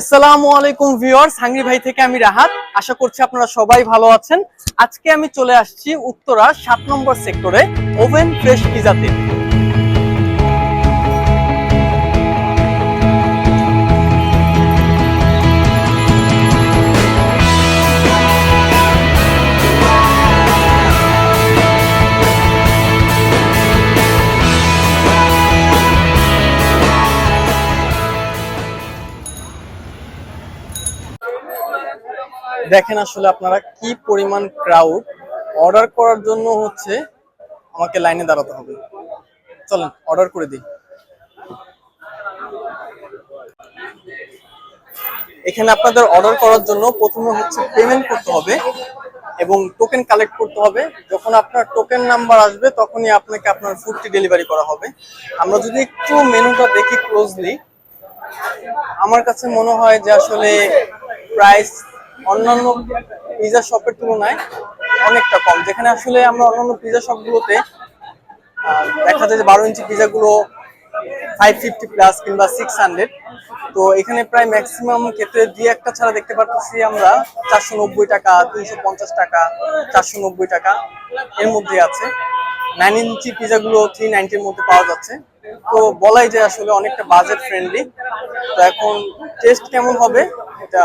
আসসালামু আলাইকুম viewers, hungry ভাই থেকে আমি রাহাত। আশা করছি আপনারা সবাই ভালো আছেন। আজকে আমি চলে আসছি উত্তরা ৭ নম্বর সেক্টরে ওভেন ফ্রেশ পিজাতে। দেখেন আসলে আপনারা কি পরিমাণ ক্রাউড। অর্ডার করার জন্য আমাকে লাইনে দাঁড়াতে হবে। চলেন অর্ডার করে দিই। এখানে আপনাদের অর্ডার করার জন্য প্রথমে পেমেন্ট করতে হবে এবং টোকেন কালেক্ট করতে হবে। যখন আপনার টোকেন নাম্বার আসবে তখনই আপনাকে আপনার ফুডটি ডেলিভারি করা হবে। আমরা যদি একটু মেনুটা দেখি ক্লোজলি, আমার কাছে মনে হয় যে আসলে প্রাইস অন্যান্য পিজা শপের তুলনায় অনেকটা কম। যেখানে আসলে আমরা অন্যান্য পিজা শপগুলোতে দেখা যায় যে 12 ইঞ্চি পিজাগুলো 550 প্লাস কিংবা 600, তো এখানে প্রায় ম্যাক্সিমাম ক্ষেত্রে দুই একটা ছাড়া দেখতে পাচ্ছি আমরা 490 টাকা, 350 টাকা, 490 টাকা এর মধ্যে আছে। 9 ইঞ্চি পিজাগুলো 390 এর মধ্যে পাওয়া যাচ্ছে। তো বলাই যায় আসলে অনেকটা বাজেট ফ্রেন্ডলি। তো এখন টেস্ট কেমন হবে এটা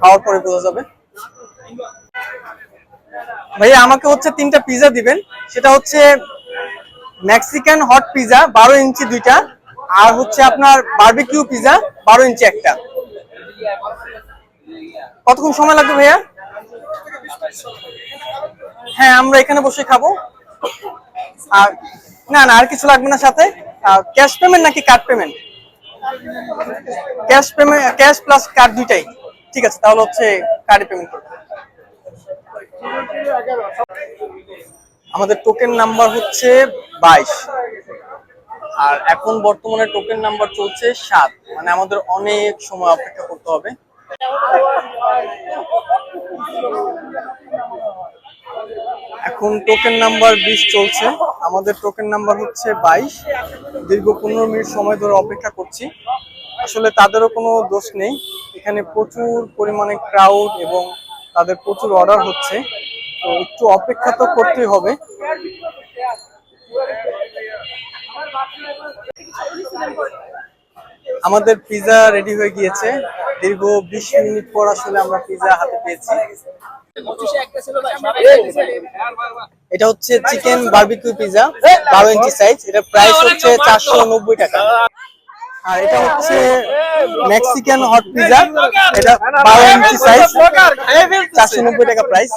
খাওয়ার পরে বোঝা যাবে। ভাইয়া আমাকে 3টা পিজা দিবেন। সেটা মেক্সিকান হট পিজা 12 ইঞ্চি 2টা, আর আপনার বারবিকিউ পিজা 12 ইঞ্চি একটা। কতক্ষণ সময় লাগবে ভাইয়া? হ্যাঁ, আমরা এখানে বসে খাবো। আর না না, আর কিছু লাগবে না সাথে? ক্যাশ পেমেন্ট নাকি card payment? Cash payment, cash plus card দুইটাই। ঠিক আছে, তাহলে কার্ডে পেমেন্ট করব। আমাদের টোকেন নাম্বার 22, আর এখন বর্তমানে টোকেন নাম্বার চলছে 7। মানে আমাদের অনেক সময় অপেক্ষা করতে হবে। এখন টোকেন নাম্বার 20 চলছে। আমাদের টোকেন নাম্বার 22। দীর্ঘ 15 মিনিট সময় ধরে অপেক্ষা করছি। আসলে তাদেরও কোনো দোষ নেই, এখানে প্রচুর পরিমাণে ক্রাউড এবং তাদের প্রচুর অর্ডার হচ্ছে, তো একটু অপেক্ষা তো করতেই হবে। আমাদের পিজা রেডি হয়ে গিয়েছে। দীর্ঘ 20 মিনিট পর আসলে আমরা পিজা হাতে পেয়েছি। এটা চিকেন বারবিকিউ পিজা 12 ইঞ্চি সাইজ। এটা প্রাইস 490 টাকা। আর এটা মেক্সিকান হট পিজা, এটা 12 ইঞ্চি সাইজ, 490 টাকা প্রাইস।